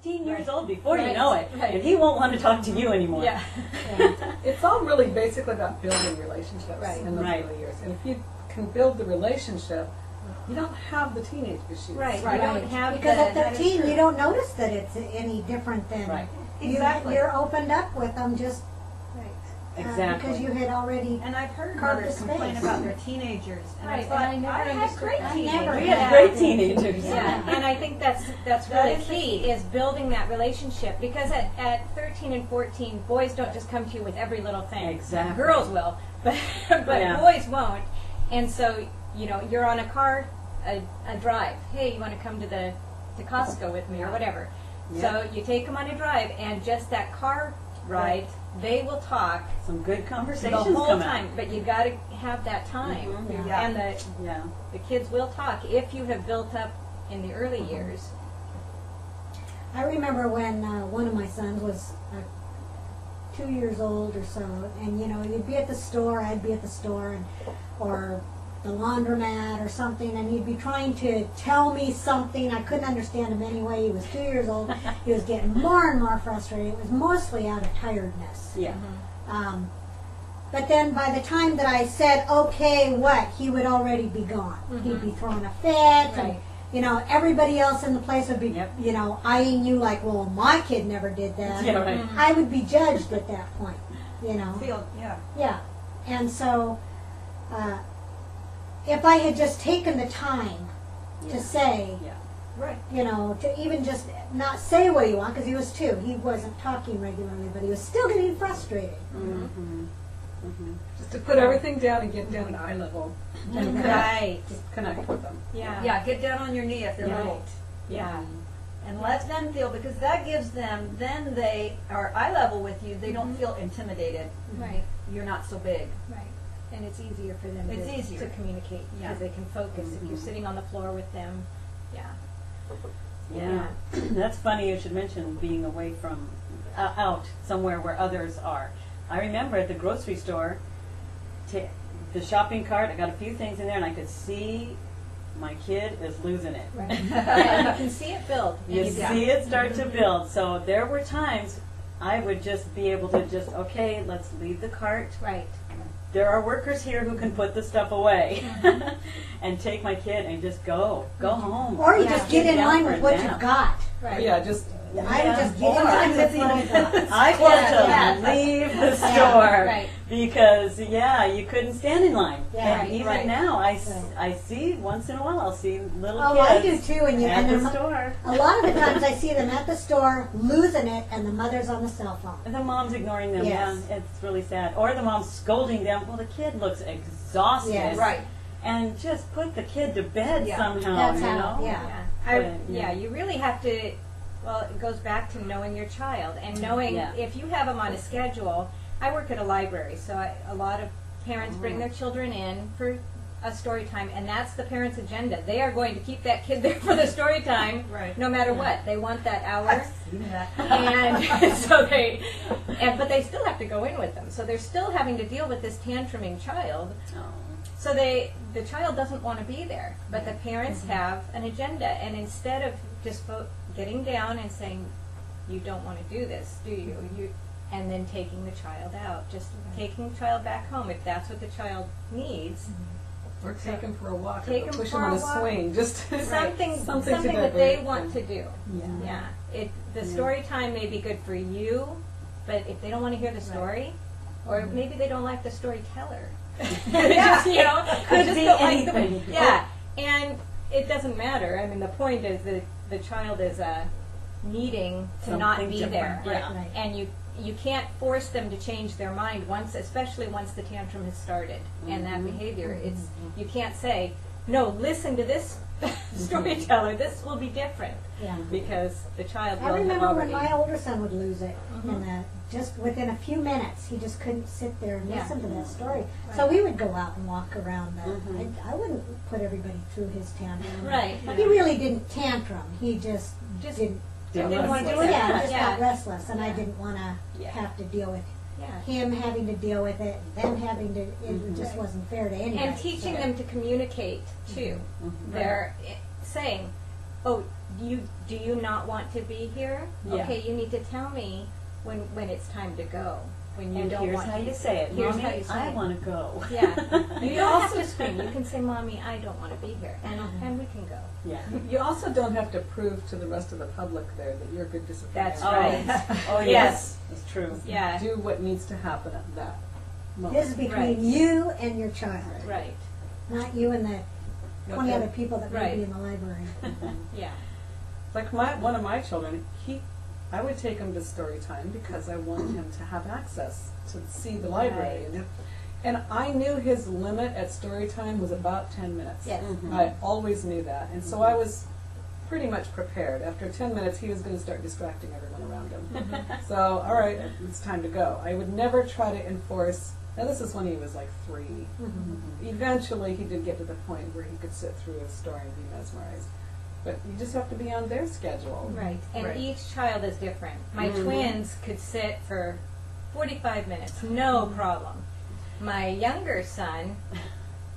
13 years old before you know it, and he won't want to talk to you anymore. Yeah. It's all really basically about building relationships in those early years. And if you can build the relationship, you don't have the teenage issues. Right. Right. You don't have Because the, at 13, you don't notice that it's any different than Right. Exactly. you're opened up with them just Exactly. because you had already. And I've heard Carved mothers the complain space. about their teenagers, and I Right, thought, and I never I had understood great that. teenagers. We had great teenagers. Yeah, and I think that's That really is the key, key. is building that relationship, because at 13 and 14, boys don't just come to you with every little thing. Exactly. Girls will, but Yeah. boys won't. And so, you're on a drive. Hey, you want to come to Costco with me or whatever. Yeah. So you take them on a drive, and just that car ride, they will talk Some good the conversations whole come time. But you got to have that time, Mhm. Yeah. and Yeah. the kids will talk if you have built up in the early Mm-hmm. years. I remember when one of my sons was 2 years old or so, and you'd be at the store, I'd be at the store, or the laundromat or something, and he'd be trying to tell me something. I couldn't understand him anyway. He was 2 years old. He was getting more and more frustrated. It was mostly out of tiredness. Yeah. But then by the time that I said, okay, what, he would already be gone. He'd be throwing a fit, and, Right. everybody else in the place would be, Yep. eyeing you like, well, my kid never did that. Yeah, right. I would be judged at that point, Feel, yeah. Yeah. And so, if I had just taken the time Yeah. to say, Yeah. Right. to even just not say what he wanted, because he was 2, he wasn't talking regularly, but he was still getting frustrated. Mm-hmm. Mm-hmm. Just to put everything down and get down at eye level and connect, Right. just connect with them. Yeah. Yeah, get down on your knee if they're Right. little. Yeah. And let them feel, because that gives them, then they are eye level with you, they don't feel intimidated. Right. You're not so big. Right. And it's easier for them It's easier. to communicate, Yeah. because they can focus if you're sitting on the floor with them. Yeah. Yeah. That's funny you should mention being away from, out somewhere where others are. I remember at the grocery store, the shopping cart, I got a few things in there, and I could see my kid is losing it. Right. And you can see it build. And You can- see it start to build. So there were times I would just be able to okay, let's leave the cart. Right. There are workers here who can put the stuff away and take my kid and just go home. Or you Yeah. just get in down line for with a what nap. you've got. Right. Yeah, just I would just get in Or line with what I've got. I had to leave the store Right. because you couldn't stand in line. Yeah. And even Right. now, Right. I see once in a while I'll see little Oh, I do kids too, and at the they're store. a lot of the times I see them at the store losing it, and the mother's on the cell phone. And the mom's ignoring them. Yes. Yeah, it's really sad. Or the mom's scolding them. Well, the kid looks exhausted. Yes. Right. And just put the kid to bed Yeah. somehow. That's you how, know? yeah. Yeah, you really have to, well, it goes back to knowing your child and knowing Yeah. if you have them on a schedule. I work at a library, so a lot of parents bring their children in for a story time, and that's the parents' agenda. They are going to keep that kid there for the story time, Right. no matter what. They want that hour. Seen that. And so but they still have to go in with them. So they're still having to deal with this tantruming child. Oh. So the child doesn't want to be there, but the parents have an agenda, and instead of just getting down and saying, "You don't want to do this, do you?" And then taking the child out, just taking the child back home if that's what the child needs. or take them for a walk, or Take go 'em push for them on a a walk. swing, just Something something to that they divert want to them. do. Yeah. Yeah. The story time may be good for you, but if they don't want to hear the story, or maybe they don't like the storyteller. Yeah. Could just be don't like the- anything. Yeah, and it doesn't matter. I mean, the point is that the child is needing to not Something be different, there, yeah. Right. and you can't force them to change their mind especially once the tantrum has started and that behavior. It's you can't say no. Listen to this storyteller. This will be different Yeah. because the child will I have remember already. when my older son would lose it, and just within a few minutes, he just couldn't sit there and Yeah. listen to that story. So we would go out and walk around. Mhm. I wouldn't put everybody through his tantrum. Right. He really didn't tantrum. He just didn't. didn't want to do it. Yeah, just Yeah. got restless, and I didn't want to Yeah. have to deal with Yeah. him having to deal with it, them having to. It just wasn't fair to anybody. And teaching so. them to communicate too. Mhm. They're saying, "Oh, do you not want to be here? Yeah. Okay, you need to tell me when it's time to go. When you And don't here's want how to. you say it. Here's Mommy, how you say I it. want to go. Yeah. You don't have to scream. You can say, Mommy, I don't want to be here. And we can go. Yeah. You also don't have to prove to the rest of the public there that you're a good disciplinarian. That's Oh, right. oh yes, it's true. Yeah. Do what needs to happen at that moment. This is between Right. you and your child, Right. not you and the 20 Okay. other people that may Right. be in the library. Yeah. Like one of my children, I would take him to story time because I wanted him to have access to see the library. Right. And I knew his limit at story time was about 10 minutes. Yes. Mhm. I always knew that. And so I was pretty much prepared. After 10 minutes, he was going to start distracting everyone around him. So, all right, it's time to go. I would never try to enforce. Now, this is when he was like 3. Eventually, he did get to the point where he could sit through a story and be mesmerized. But you just have to be on their schedule. Right. And Right. each child is different. My Mhm. twins could sit for 45 minutes, no problem. My younger son,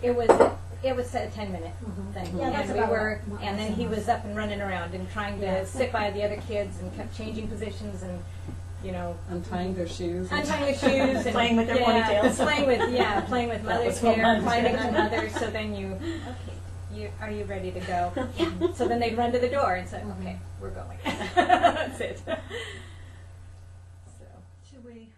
it was a 10-minute thing. Yeah, that's and we about were, what and then he was up and running around and trying to Yeah. sit by the other kids and kept changing positions and, you know, Untying their shoes. untying the shoes and Playing with their ponytails. playing with That mother's was what hair, mine climbing did. on mother's. So then are you ready to go? Yeah. So then they'd run to the door and say, okay, we're going. That's it. So. Should we